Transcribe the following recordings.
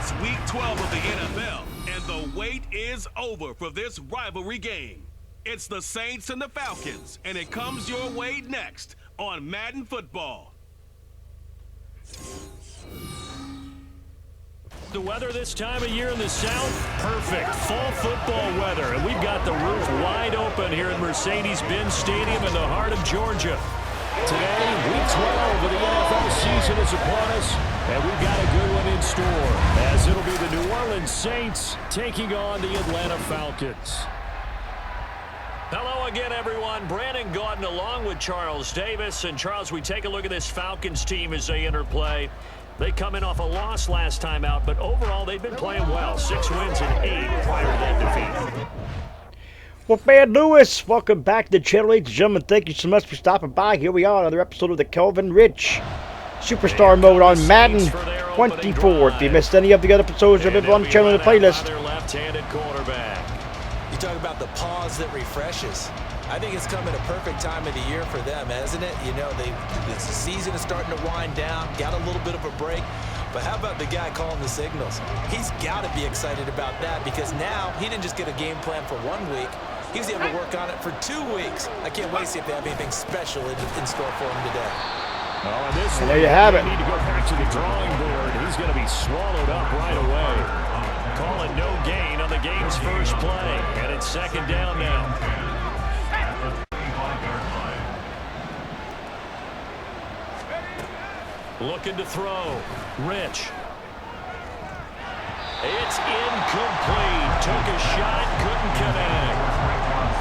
It's Week 12 of the NFL, and the wait is over for this rivalry game. It's the Saints and the Falcons, and it comes your way next on Madden Football. The weather this time of year in the South, perfect. Fall football weather, and we've got the roof wide open here at Mercedes-Benz Stadium in the heart of Georgia. Today, Week 12 of the NFL season is upon us, and we've got a good one in store, as it'll be the New Orleans Saints taking on the Atlanta Falcons. Hello again, everyone. Brandon Gaudin along with Charles Davis. And, Charles, we take a look at this Falcons team as they enter play. They come in off a loss last time out, but overall they've been playing well. 6 wins and 8 prior to that defeat. Well, Fan Lewis, welcome back to the channel, ladies and gentlemen. Thank you so much for stopping by. Here we are, another episode of the Kelvin Rich Superstar Mode on Madden 24. If you missed any of the other episodes, you'll be on the channel in the playlist. You talk about the pause that refreshes. I think it's come at a perfect time of the year for them, hasn't it? You know, the season is starting to wind down, got a little bit of a break. But how about the guy calling the signals? He's got to be excited about that because now he didn't just get a game plan for 1 week. He was able to work on it for 2 weeks. I can't wait to see if they have anything special in store for him today. Oh, and this there you have it. Need to go back to the drawing board. He's going to be swallowed up right away. Calling no gain on the game's first play, and it's second down now. Looking to throw. Rich. It's incomplete. Took a shot, couldn't connect.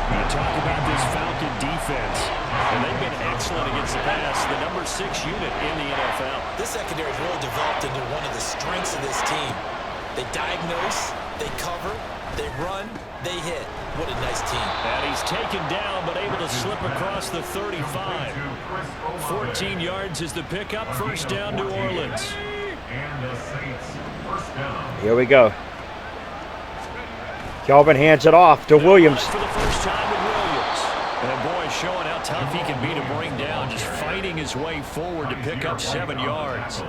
You talk about this Falcon defense, and they've been excellent against the pass, the number 6 unit in the NFL. This secondary has really developed into one of the strengths of this team. They diagnose, they cover, they run, they hit. What a nice team. And he's taken down, but able to slip across the 35. 14 yards is the pickup. First down, New Orleans. Here we go. Kelvin hands it off to Williams. For the first time with Williams. And boy, showing how tough he can be to bring down, just fighting his way forward to pick up 7 yards.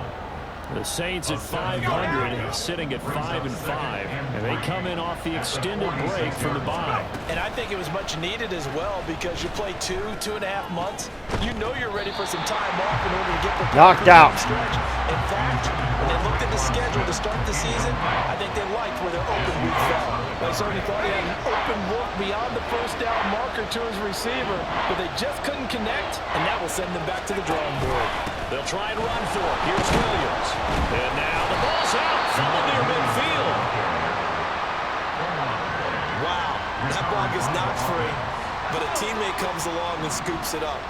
The Saints at 500, sitting at 5-5, and they come in off the extended break from the bye. And I think it was much needed as well because you play 2.5 months. You know you're ready for some time off in order to get prepared. Knocked out. In fact, when they looked at the schedule to start the season, I think they liked where their open week fell. They certainly thought he had an open look beyond the first down marker to his receiver, but they just couldn't connect, and that will send them back to the drawing board. They'll try and run for it. Here's Williams. And now the ball's out. Followed near midfield. Wow, that ball is not free, but a teammate comes along and scoops it up.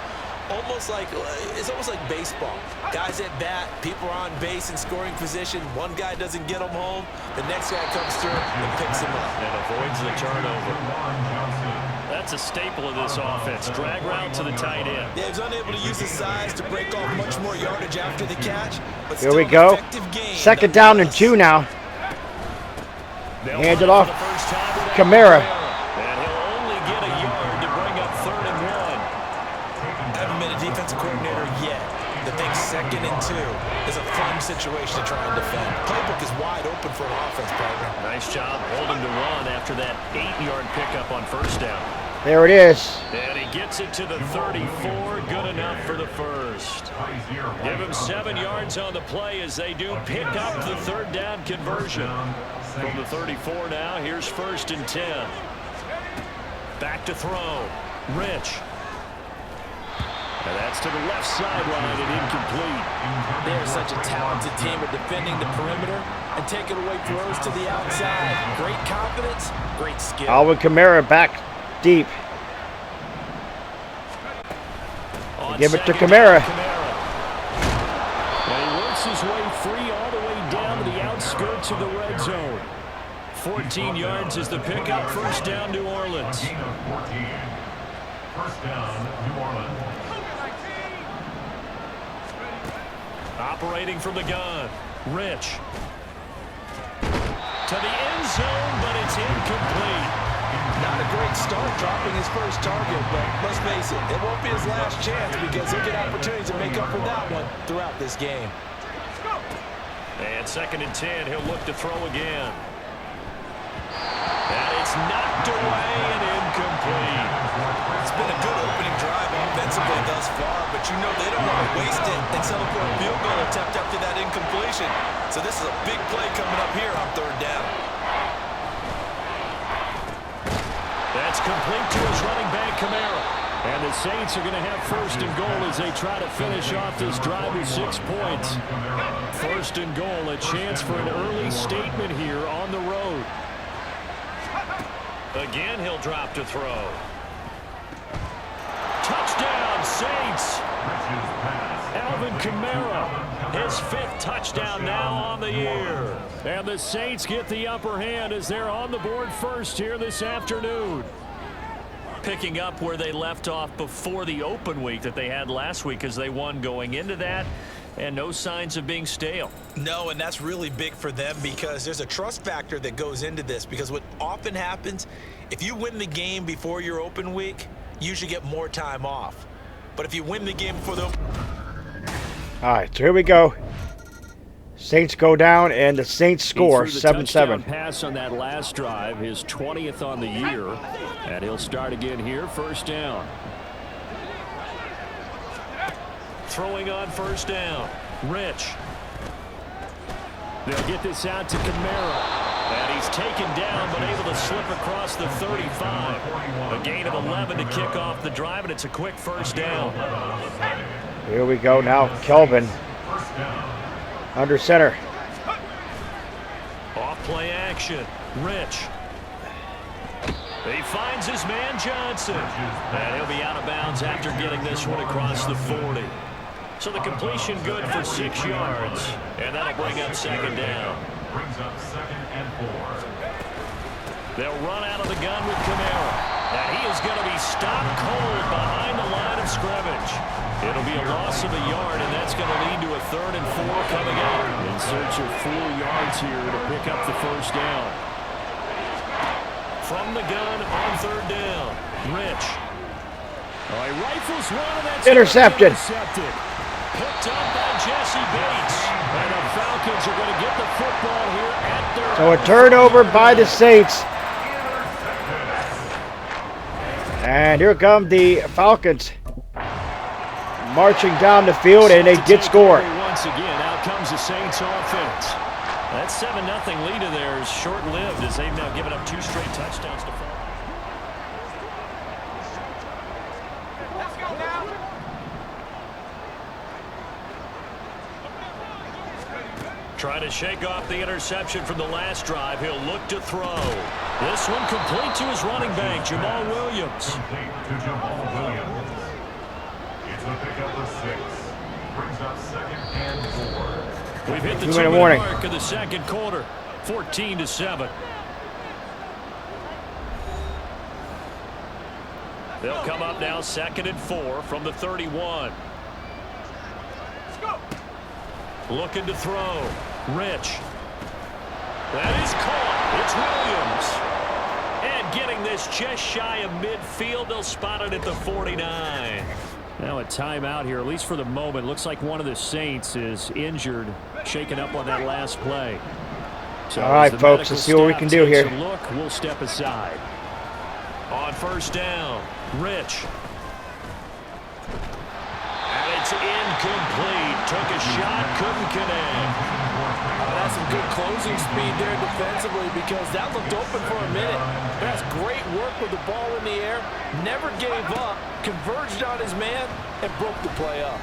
It's almost like baseball. Guys at bat, people are on base in scoring position. One guy doesn't get them home. The next guy comes through and picks him up. And avoids the turnover. That's a staple of this offense. Drag route to the tight end. Yeah, he's unable to use his size to break off much more yardage after the catch. But here we go. Second down and 2 now. Hand it off. Kamara. And he'll only get a yard to bring up 3rd and 1. Haven't been a defensive coordinator yet. The big 2nd and 2 is a fun situation to try and defend. Playbook is wide open for an offense, partner. Nice job holding to run after that 8-yard pickup on first down. There it is. And he gets it to the 34. Good enough for the first. Give him 7 yards on the play as they do pick up the 3rd down conversion. From the 34 now, here's 1st and 10. Back to throw. Rich. And that's to the left sideline and incomplete. They're such a talented team at defending the perimeter and taking away throws to the outside. Great confidence, great skill. Alvin Kamara back deep. Give it to Kamara. And he works his way free all the way down to the outskirts of the red zone. 14 yards is the pickup. First down, New Orleans. First down, New Orleans. Operating from the gun. Rich. To the end zone, but it's incomplete. Not a great start dropping his first target, but let's face it, it won't be his last chance because he'll get opportunities to make up for that one throughout this game. And 2nd and 10, he'll look to throw again. And it's knocked away and incomplete. It's been a good opening drive offensively thus far, but you know they don't want to waste it and settle for a field goal attempt after that incompletion. So this is a big play coming up here on 3rd down. That's complete to his running back, Kamara. And the Saints are going to have 1st and goal as they try to finish off this drive with 6 points. 1st and goal, a chance for an early statement here on the road. Again, he'll drop to throw. Touchdown, Saints! Alvin Kamara, his 5th touchdown now on the year. And the Saints get the upper hand as they're on the board first here this afternoon. Picking up where they left off before the open week that they had last week as they won going into that. And no signs of being stale. No, and that's really big for them because there's a trust factor that goes into this. Because what often happens, if you win the game before your open week, you should get more time off. But if you win the game before the open... All right, so here we go. Saints go down, and the Saints score 7-7. Pass on that last drive, his 20th on the year. And he'll start again here, 1st down. Throwing on 1st down. Rich. They'll get this out to Kamara. And he's taken down, but able to slip across the 35. A gain of 11 to kick off the drive, and it's a quick 1st down. Here we go now. Kelvin under center. Off play action. Rich. He finds his man Johnson. And he'll be out of bounds after getting this one across the 40. So the completion good for 6 yards. And that'll bring up 2nd down. Brings up 2nd and 4. They'll run out of the gun with Kamara. And he is going to be stopped cold behind the line of scrimmage. It'll be a loss of a yard, and that's going to lead to a 3rd and 4 coming out. In search of 4 yards here to pick up the 1st down. From the gun on 3rd down. Rich. Oh, he rifles one, and that's intercepted. Picked up by Jesse Bates. And the Falcons are going to get the football here at their... So a turnover by the Saints. And here come the Falcons marching down the field, and they did score. Once again, out comes the Saints offense. That 7-0 lead of theirs is short-lived as they've now given up 2 straight touchdowns to fall. Trying to shake off the interception from the last drive. He'll look to throw. This one complete to his running back, Jamal Williams. Complete to Jamal Williams. It's a pickup of 6. Brings up 2nd and 4. We've hit the 2-minute mark of the 2nd quarter. 14-7. They'll come up now 2nd and 4 from the 31. Looking to throw. Rich. That is caught. It's Williams. And getting this just shy of midfield. They'll spot it at the 49. Now a timeout here, at least for the moment. Looks like one of the Saints is injured, shaken up on that last play. So all right, folks, let's see what we can do here. Look, we'll step aside. On 1st down, Rich. And it's incomplete. Took a shot, couldn't connect. That's some good closing speed there defensively because that looked open for a minute. That's great work with the ball in the air. Never gave up, converged on his man, and broke the play up.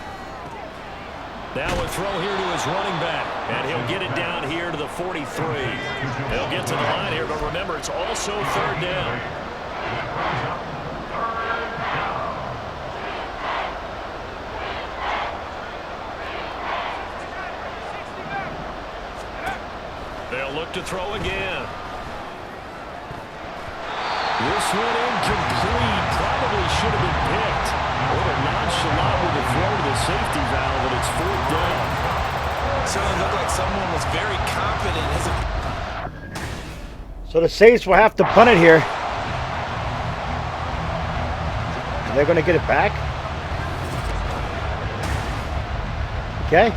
Now a throw here to his running back, and he'll get it down here to the 43. He'll get to the line here, but remember, it's also 3rd down. They'll look to throw again. This one incomplete. Probably should have been picked. A little nonchalant with the throw to the safety valve, and it's 4th down. Certainly looked like someone was very confident. So the Saints will have to punt it here. Are they going to get it back? Okay.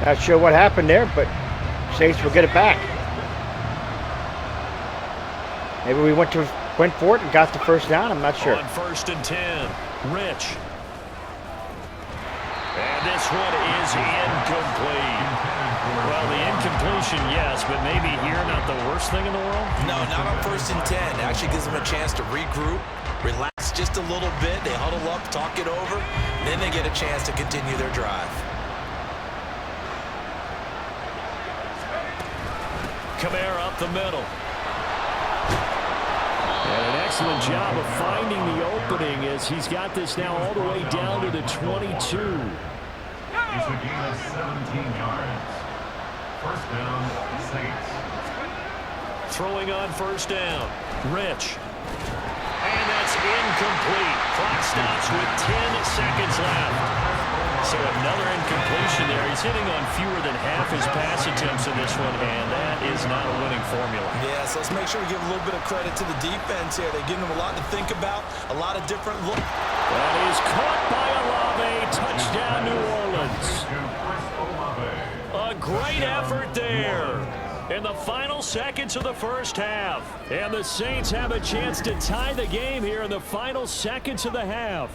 Not sure what happened there, but Saints will get it back. Maybe we went for it and got the first down. I'm not sure. On 1st and 10, Rich. And this one is incomplete. Well, the incompletion, yes, but maybe here not the worst thing in the world? No, not on 1st and 10. Actually gives them a chance to regroup, relax just a little bit. They huddle up, talk it over, then they get a chance to continue their drive. Kamara up the middle. And an excellent job of finding the opening as he's got this now all the way down to the 22. It's a gain of 17 yards. First down, Saints. Throwing on 1st down, Rich. And that's incomplete. Clock stops with 10 seconds left. So another incompletion there. He's hitting on fewer than half his pass attempts in this one, and that is not a winning formula. Yeah, so let's make sure we give a little bit of credit to the defense here. They're giving them a lot to think about, a lot of different looks. That is caught by Olave. Touchdown, New Orleans. A great effort there in the final seconds of the first half. And the Saints have a chance to tie the game here in the final seconds of the half.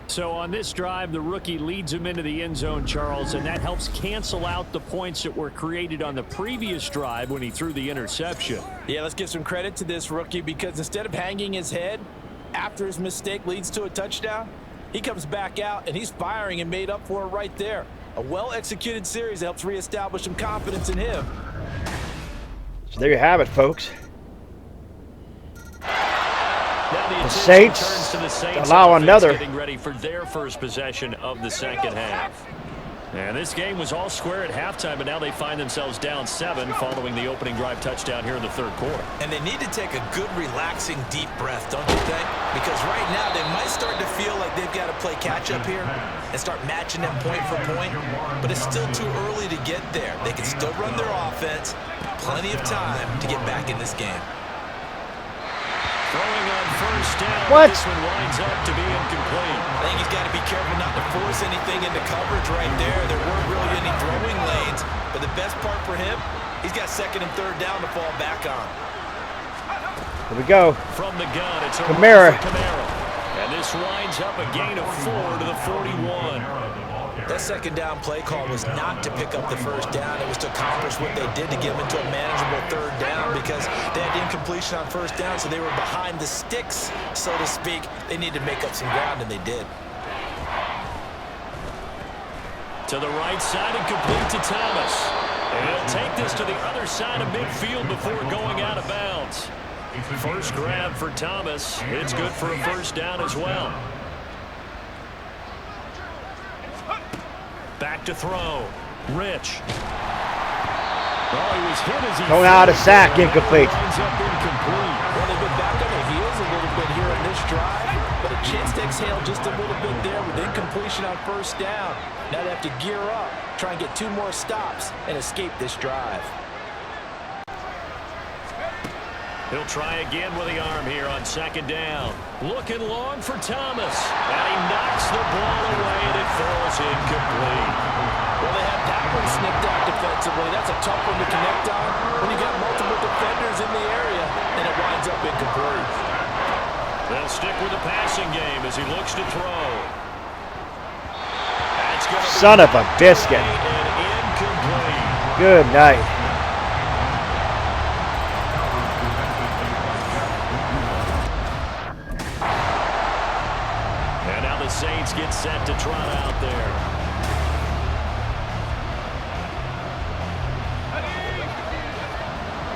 So on this drive, the rookie leads him into the end zone, Charles, and that helps cancel out the points that were created on the previous drive when he threw the interception. Yeah, let's give some credit to this rookie because instead of hanging his head after his mistake leads to a touchdown, he comes back out and he's firing and made up for it right there. A well-executed series that helps reestablish some confidence in him. So there you have it, folks. The Saints allow another. Getting ready for their first possession of the second half. And this game was all square at halftime, but now they find themselves down 7 following the opening drive touchdown here in the third quarter. And they need to take a good, relaxing, deep breath, don't you think? Because right now they might start to feel like they've got to play catch-up here and start matching them point for point, but it's still too early to get there. They can still run their offense. Plenty of time to get back in this game. Throwing on 1st down. What? This one winds up to be incomplete. I think he's got to be careful not to force anything into coverage right there. There weren't really any throwing lanes, but the best part for him, he's got 2nd and 3rd down to fall back on. Here we go. From the gun, it's a Kamara. And this winds up a gain of 4 to the 41. That 2nd down play call was not to pick up the 1st down. It was to accomplish what they did to get them into a manageable 3rd down because they had incompletion on 1st down, so they were behind the sticks, so to speak. They needed to make up some ground, and they did. To the right side and complete to Thomas. And he'll take this to the other side of midfield before going out of bounds. First grab for Thomas. It's good for a 1st down as well. Back to throw. Rich. Oh, he was hit as he Going out of sack, incomplete. Winds up incomplete. Well, they've been back on their heels a little bit here in this drive, but a chance to exhale just a little bit there with incompletion on 1st down. Now they have to gear up, try and get 2 more stops, and escape this drive. He'll try again with the arm here on 2nd down. Looking long for Thomas. And he knocks the ball away, and it falls incomplete. Well, they had that one snipped out defensively. That's a tough one to connect on when you got multiple defenders in the area, and it winds up incomplete. They'll stick with the passing game as he looks to throw. That's gonna be Son of a biscuit. and incomplete. Good night. And now the Saints get set to trot out there.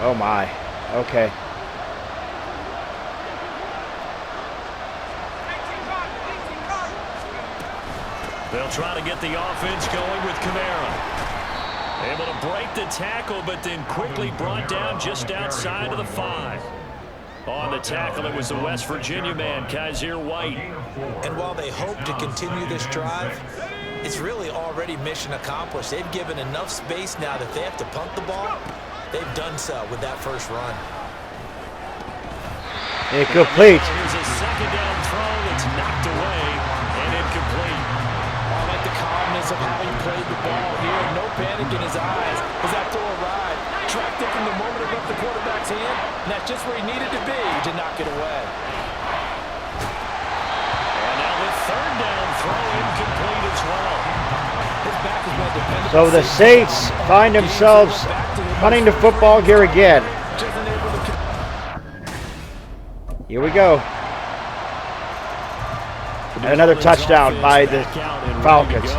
Oh my. Okay. They'll try to get the offense going with Kamara. Able to break the tackle, but then quickly brought down just outside of the 5. On the tackle, it was the West Virginia man, Kaiser White. And while they hope to continue this drive, it's really already mission accomplished. They've given enough space now that they have to punt the ball. They've done so with that first run. Incomplete. Here's a 2nd down throw that's knocked away and incomplete. I like the calmness of having played the ball here. No panic. look in his eyes as that throw arrived. Tracked it from the moment it left the quarterback's hand, and that's just where he needed to be to knock it away. And now the third down throw incomplete as well. His back has been dependable. So the Saints find themselves punting the football here again. Here we go. And another touchdown by the Falcons.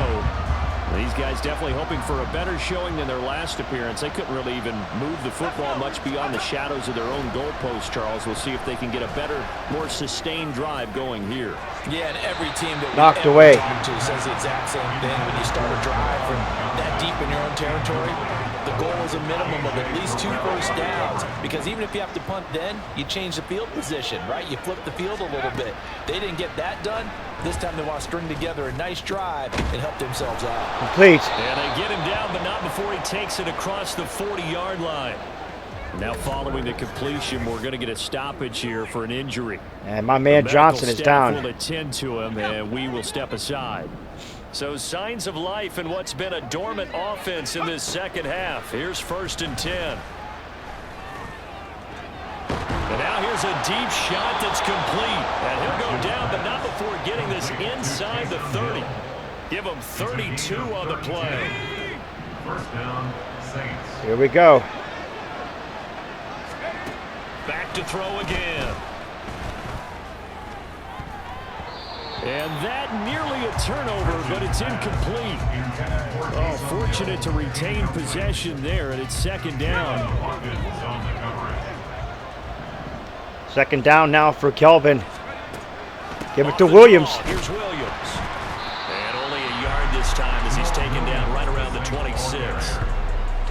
These guys definitely hoping for a better showing than their last appearance. They couldn't really even move the football much beyond the shadows of their own goalpost, Charles. We'll see if they can get a better, more sustained drive going here. Yeah, and every team that knocked we've away. ever talked to says the exact same thing. When you start a drive from that deep in your own territory, the goal is a minimum of at least 2 first downs, because even if you have to punt then, you change the field position, right? You flip the field a little bit. They didn't get that done. This time they want to string together a nice drive and help themselves out. Complete. And they get him down, but not before he takes it across the 40-yard line. Now following the completion, we're going to get a stoppage here for an injury. And my man Johnson is down. We'll attend to him, and we will step aside. So signs of life in what's been a dormant offense in this second half. Here's 1st and 10. And now here's a deep shot that's complete. And he'll go down, but not before getting this inside the 30. Give him 32 on the play. First down, Saints. Here we go. Back to throw again. And that nearly a turnover, but it's incomplete. Oh, fortunate to retain possession there, and it's 2nd down. Second down now for Kelvin. Give it to Williams. Here's Williams. And only a yard this time as he's taken down right around the 26.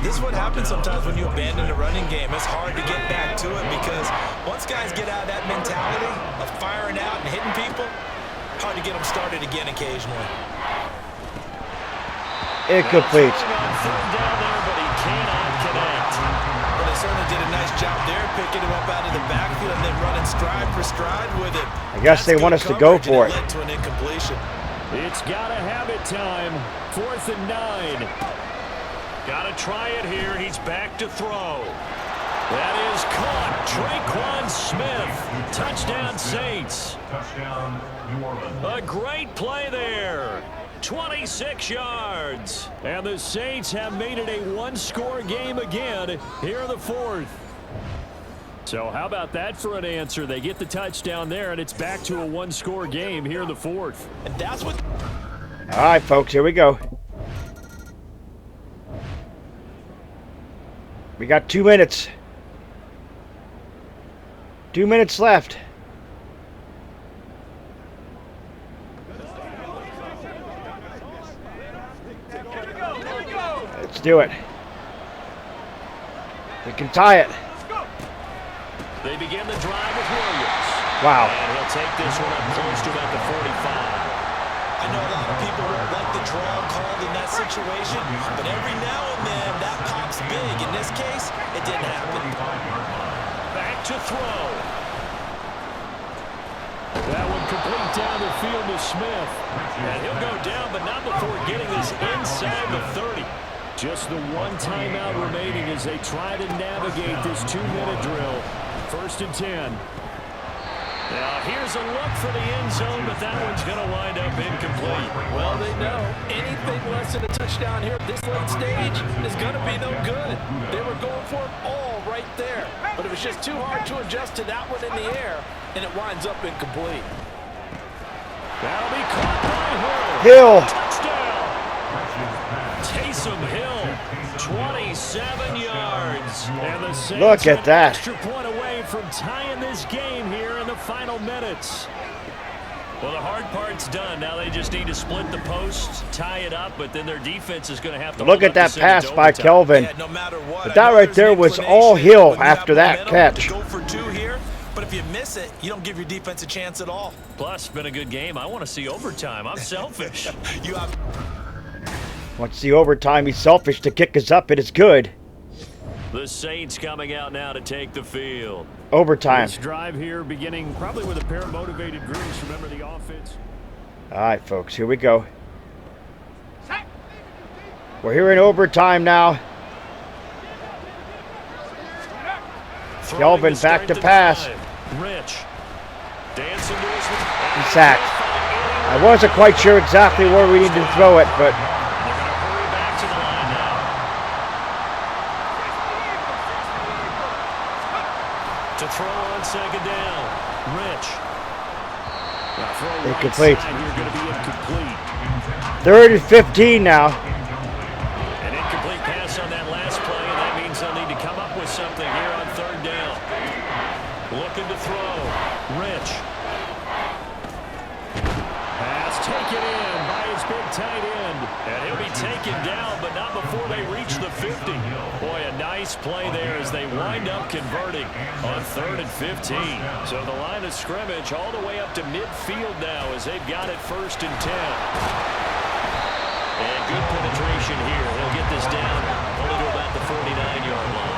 This is what happens sometimes when you abandon the running game. It's hard to get back to it because once guys get out of that mentality of firing out and hitting people, hard to get them started again occasionally. Incomplete. Third down there, but he cannot connect. Well, they certainly did a nice job there, picking him up out of the backfield and then running stride for stride with it. I guess they want us to go for it. Led to an incompletion. It's got to have it time. 4th and 9. Got to try it here. He's back to throw. That is caught. Traquan Smith. Touchdown, Saints. Touchdown, New Orleans. A great play there. 26 yards. And the Saints have made it a one-score game again here in the 4th. So how about that for an answer? They get the touchdown there, and it's back to a one-score game here in the 4th. And that's what... All right, folks, here we go. We got 2 minutes. 2 minutes left. Let's do it. We can tie it. They begin the drive with Williams. Wow. And he'll take this one up close to about the 45. I know a lot of people won't like the draw called in that situation, but every now and then that pops big. In this case, it didn't happen. Back to throw. That one complete down the field to Smith. And he'll go down, but not before getting this inside the 30. Just the one timeout remaining as they try to navigate this 2-minute drill. 1st and 10. Now here's a look for the end zone, but that one's going to wind up incomplete. Well, they know anything less than a touchdown here at this late stage is going to be no good. They were going for it all right there, but it was just too hard to adjust to that one in the air, and it winds up incomplete. That'll be caught by Hill. Touchdown. Taysom Hill, 27 yards. And the Saints Look at that. Extra point away from tying this game here in the final minutes. Well, the hard part's done. Now they just need to split the posts, tie it up, but then their defense is going to have to Look at that pass by Kelvin. Yeah, no matter what, But that right there was all Hill after that catch. Go for 2 here, but if you miss it, you don't give your defense a chance at all. Plus, been a good game. I want to see overtime. I'm selfish. You have... Once the overtime, he's selfish to kick us up. It is good. The Saints coming out now to take the field. Overtime. This drive here beginning probably with a pair of motivated groups. Remember the offense. All right, folks, here we go. We're here in overtime now. Kelvin back to pass. Rich. Dancing to his He's sacked. I wasn't quite sure exactly where we needed to throw it, but they're going to hurry back to the line now. To throw on second down. Rich. Incomplete. You're going to be incomplete. 3rd and 15 now. An incomplete pass on that last play, and that means they'll need to come up with something here on 3rd down. Looking to throw. Rich. Pass taken in by his big tight end. And he'll be taken down, but not before they reach the 50. Boy, a nice play there as they wind up converting on 3rd and 15. So the line of scrimmage all the way up to midfield now as they've got it 1st and 10. And good penetration here. He'll get this down only to about the 49-yard line.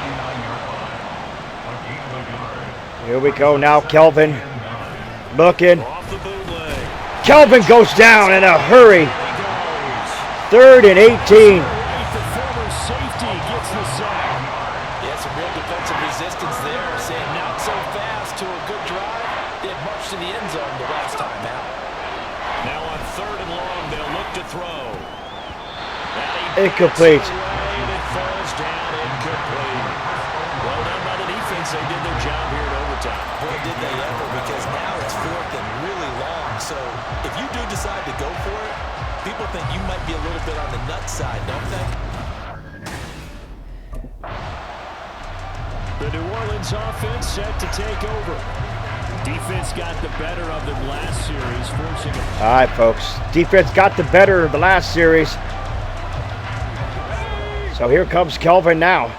Here we go now, Kelvin. Looking. Off the bootleg. Kelvin goes down in a hurry. 3rd and 18. The former safety gets the sack. Yeah, some real defensive resistance there. Saying not so fast to a good drive. They had marched to the end zone the last time out. Now on 3rd and long, they'll look to throw. Incomplete. And it falls down incomplete. Well done by the defense. They did their job here in overtime. Boy, did they ever, because now it's 4th and really long. So if you do decide to go for it, people think you might be a little bit on the nut side, don't they? The New Orleans offense set to take over. Defense got the better of them last series, forcing it. All right, folks. Defense got the better of the last series. So here comes Kelvin now.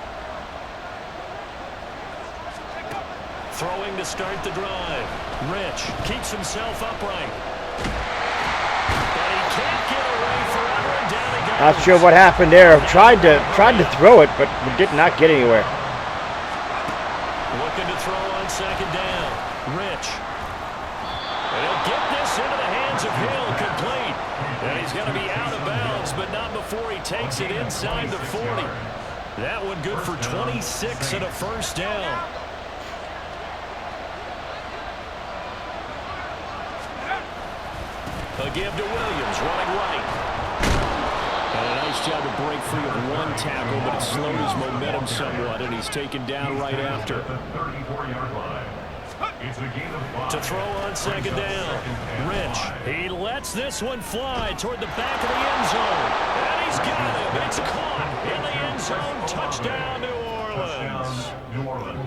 Throwing to start the drive. Rich keeps himself upright. But he can't get away forever, and down he goes. Not sure what happened there. Tried to throw it, but we did not get anywhere. Looking to throw on 2nd down. Rich. And he'll get this into the hands of Hill, complete. And he's going to be out of bounds, but not before he takes it inside the 40. That one good for 26 and a 1st down. A give to Williams, running right. And a nice job to break free of one tackle, but it slowed his momentum somewhat, and he's taken down right after. To throw on 2nd down. Rich. He lets this one fly toward the back of the end zone. And he's got him. It's caught in the end zone. Touchdown, New Orleans.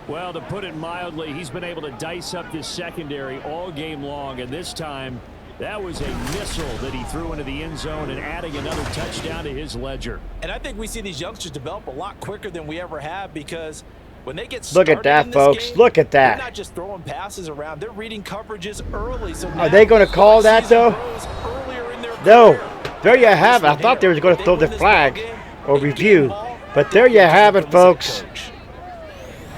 Well, to put it mildly, he's been able to dice up this secondary all game long, and this time that was a missile that he threw into the end zone and adding another touchdown to his ledger. And I think we see these youngsters develop a lot quicker than we ever have, because when they get Look started at that, in this folks. game, Look at that. they're not just throwing passes around. They're reading coverages early. So Are they going to call that, though? No. There you have it. I thought they were going to throw the flag or review. But there you have it, folks.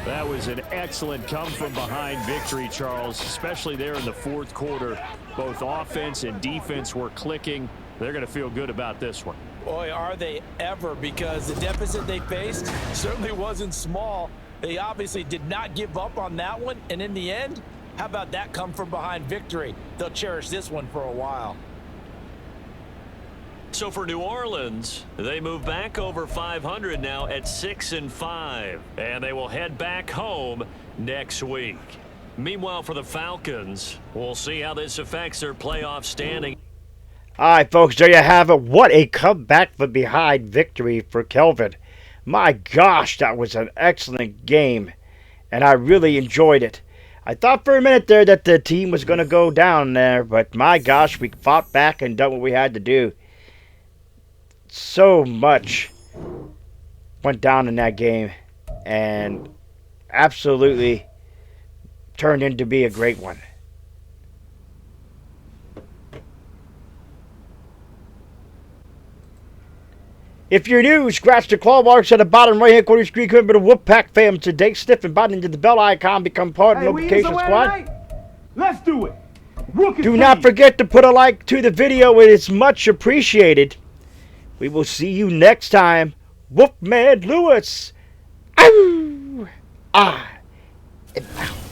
That was an excellent come-from-behind victory, Charles, especially there in the 4th quarter. Both offense and defense were clicking. They're going to feel good about this one. Boy, are they ever, because the deficit they faced certainly wasn't small. They obviously did not give up on that one, and in the end, how about that come-from-behind victory? They'll cherish this one for a while. So for New Orleans, they move back over 500 now at 6-5, and they will head back home next week. Meanwhile, for the Falcons, we'll see how this affects their playoff standing. All right, folks, there you have it. What a comeback from behind victory for Kelvin. My gosh, that was an excellent game, and I really enjoyed it. I thought for a minute there that the team was going to go down there, but my gosh, we fought back and done what we had to do. So much went down in that game, and absolutely turned into be a great one. If you're new, scratch the claw marks at the bottom right-hand corner of your screen. Remember the Wolfpack fam today. Sniff and button into the bell icon. Become part of the notification squad. Let's do it. Do not forget to put a like to the video. It is much appreciated. We will see you next time. Wolfman Lewis. Ow! I am out.